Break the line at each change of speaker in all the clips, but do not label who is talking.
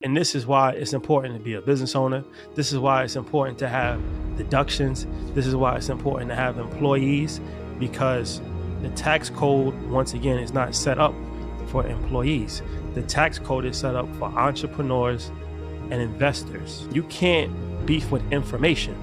And this is why it's important to be a business owner. This is why it's important to have deductions. This is why it's important to have employees, because the tax code, once again, is not set up for employees. The tax code is set up for entrepreneurs and investors. You can't beef with information.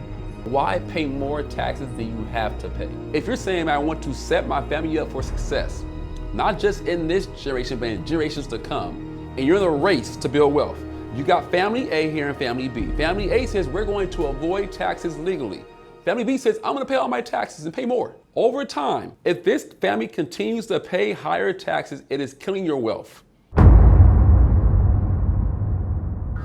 Why pay more taxes than you have to pay? If you're saying I want to set my family up for success, not just in this generation, but in generations to come, and you're in the race to build wealth, you got family A here and family B. Family A says we're going to avoid taxes legally. Family B says I'm going to pay all my taxes and pay more. Over time, if this family continues to pay higher taxes, it is killing your wealth.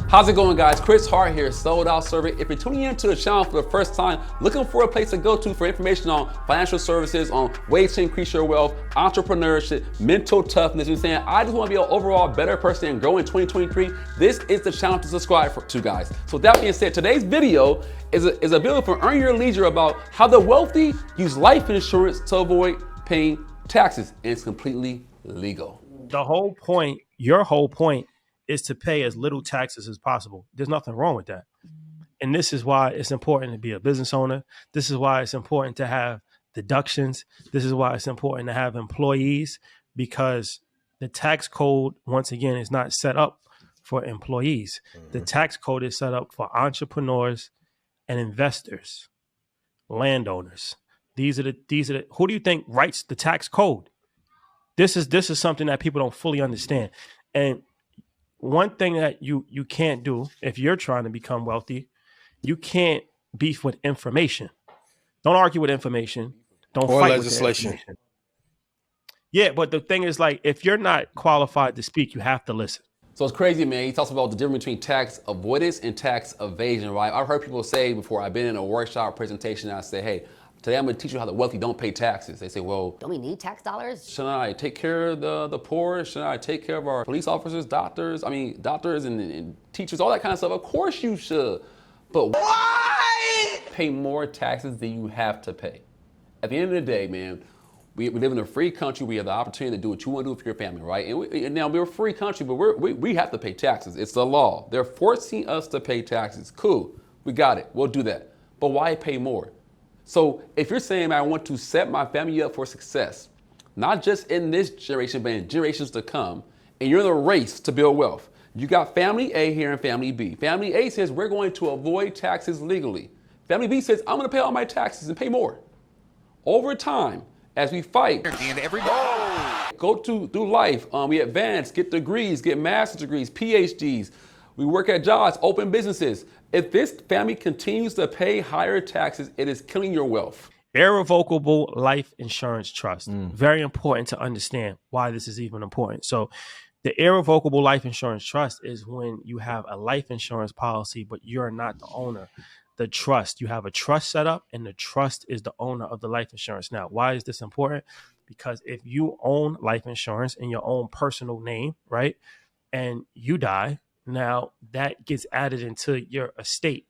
How's it going, guys? Chris Hart here, Sold Out Servant. If you're tuning into the channel for the first time, looking for a place to go to for information on financial services, on ways to increase your wealth, entrepreneurship, mental toughness, you're saying, I just want to be an overall better person and grow in 2023, this is the channel to subscribe to, guys. So with that being said, today's video is a video for Earn Your Leisure about how the wealthy use life insurance to avoid paying taxes, and it's completely legal.
The whole point, your whole point, is to pay as little taxes as possible. There's nothing wrong with that. And this is why it's important to be a business owner. This is why it's important to have deductions. This is why it's important to have employees, because the tax code, once again, is not set up for employees. The tax code is set up for entrepreneurs and investors, landowners. These are the who do you think writes the tax code? This is something that people don't fully understand. And one thing that you can't do if you're trying to become wealthy, you can't beef with information. Don't argue with information. Don't
or
fight
legislation.
With information. Yeah, but the thing is, like, if you're not qualified to speak, you have to listen.
So it's crazy, man. He talks about the difference between tax avoidance and tax evasion, right? I've heard people say before, I've been in a workshop presentation, and I say, hey, today I'm going to teach you how the wealthy don't pay taxes. They say, well,
don't we need tax dollars?
Shouldn't I take care of the poor? Shouldn't I take care of our police officers, doctors and teachers, all that kind of stuff? Of course you should. But why pay more taxes than you have to pay? At the end of the day, man, we live in a free country. We have the opportunity to do what you want to do for your family, right? And now we're a free country, but we have to pay taxes. It's the law. They're forcing us to pay taxes. Cool, we got it. We'll do that. But why pay more? So if you're saying I want to set my family up for success, not just in this generation, but in generations to come, and you're in the race to build wealth, you got family A here and family B. Family A says we're going to avoid taxes legally. Family B says I'm going to pay all my taxes and pay more. Over time, as we fight, go through life, we advance, get degrees, get master's degrees, PhDs. We work at jobs, open businesses. If this family continues to pay higher taxes, it is killing your wealth.
Irrevocable life insurance trust. Very important to understand why this is even important. So the irrevocable life insurance trust is when you have a life insurance policy, but you're not the owner. The trust, you have a trust set up, and the trust is the owner of the life insurance. Now, why is this important? Because if you own life insurance in your own personal name, right, and you die, now that gets added into your estate.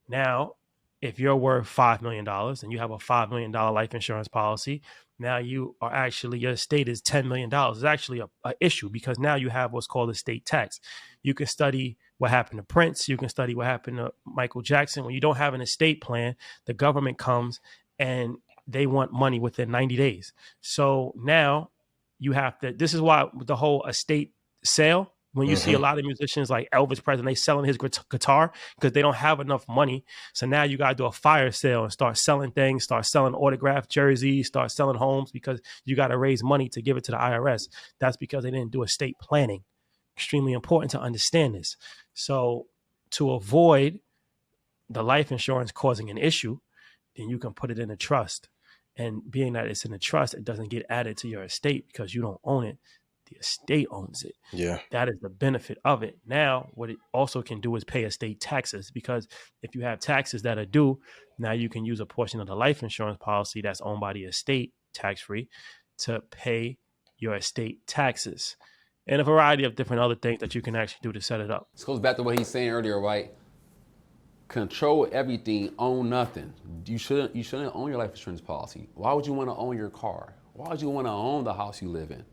Now, if you're worth $5 million and you have a $5 million life insurance policy, now you are actually, your estate is $10 million. It's actually a issue, because now you have what's called estate tax. You can study what happened to Prince. You can study what happened to Michael Jackson. When you don't have an estate plan, the government comes and they want money within 90 days. So now you have to, this is why the whole estate sale, when you see a lot of musicians like Elvis Presley, they selling his guitar because they don't have enough money. So now you got to do a fire sale and start selling things, start selling autographed jerseys, start selling homes, because you got to raise money to give it to the IRS. That's because they didn't do estate planning. Extremely important to understand this. So to avoid the life insurance causing an issue, then you can put it in a trust. And being that it's in a trust, it doesn't get added to your estate because you don't own it. The estate owns it.
Yeah.
That is the benefit of it. Now, what it also can do is pay estate taxes, because if you have taxes that are due, now you can use a portion of the life insurance policy that's owned by the estate, tax-free, to pay your estate taxes, and a variety of different other things that you can actually do to set it up.
This goes back to what he's saying earlier, right? Control everything, own nothing. You shouldn't own your life insurance policy. Why would you want to own your car? Why would you want to own the house you live in?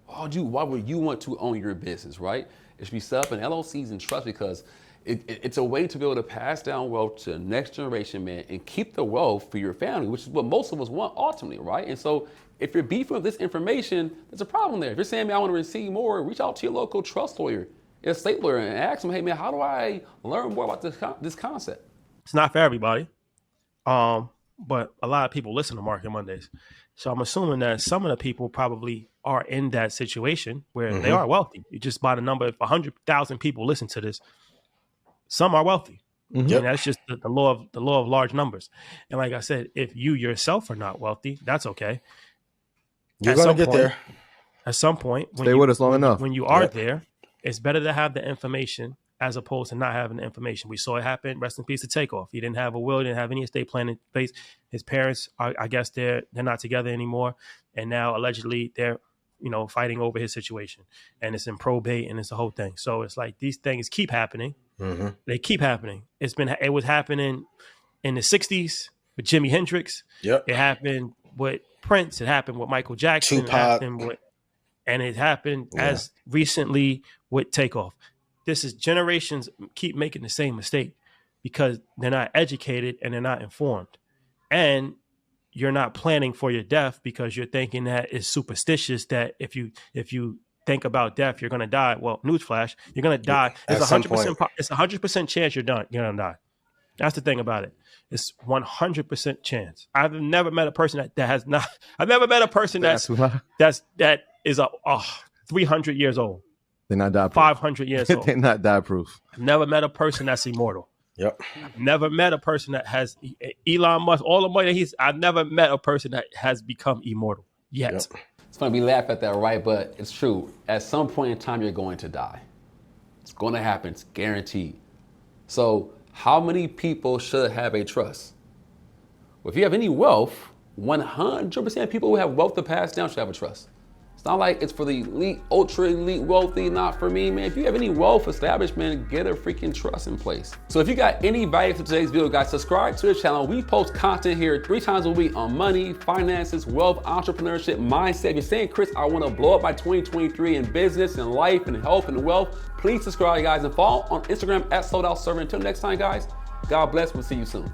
Why would you want to own your business, right? It should be set up in LLCs and trusts because it's a way to be able to pass down wealth to the next generation, man, and keep the wealth for your family, which is what most of us want ultimately, right? And so if you're beefing with this information, there's a problem there. If you're saying, man, I want to receive more, reach out to your local trust lawyer, your estate lawyer, and ask them, hey, man, how do I learn more about this concept?
It's not for everybody, but a lot of people listen to Market Mondays. So I'm assuming that some of the people probably are in that situation where they are wealthy. You just by the number, if 100,000 people listen to this, some are wealthy. And that's just the law of large numbers. And like I said, if you yourself are not wealthy, that's okay.
You're going to get there.
At some point,
stay with us long enough.
When you are there, it's better to have the information as opposed to not having the information. We saw it happen. Rest in peace to Takeoff. He didn't have a will, didn't have any estate plan in place. His parents, I guess they're not together anymore. And now allegedly they're, fighting over his situation. And it's in probate and it's the whole thing. So it's like these things keep happening. They keep happening. It was happening in the 60s with Jimi Hendrix. It happened with Prince. It happened with Michael Jackson.
Tupac.
It happened as recently with Takeoff. This is generations keep making the same mistake because they're not educated and they're not informed. And you're not planning for your death because you're thinking that it's superstitious that if you think about death, you're going to die. Well, newsflash, you're going to die. It's 100%. It's 100% chance you're going to die. That's the thing about it. It's 100% chance. I've never met a person that has not. I've never met a person that is 300 years old.
They're not die proof. 500
years old.
They're not die proof.
I've never met a person that's immortal.
I've
never met a person that has Elon Musk, all the money I've never met a person that has become immortal yet.
It's funny, we laugh at that, right? But it's true. At some point in time, you're going to die. It's going to happen. It's guaranteed. So how many people should have a trust? Well, if you have any wealth, 100% of people who have wealth to pass down should have a trust. It's not like it's for the elite, ultra elite wealthy, not for me, man. If you have any wealth established, man, get a freaking trust in place. So if you got any value from today's video, guys, subscribe to the channel. We post content here 3 times a week on money, finances, wealth, entrepreneurship, mindset. If you're saying, Chris, I want to blow up by 2023 in business and life and health and wealth, please subscribe, guys, and follow on Instagram @SoldOutServer. Until next time, guys, God bless. We'll see you soon.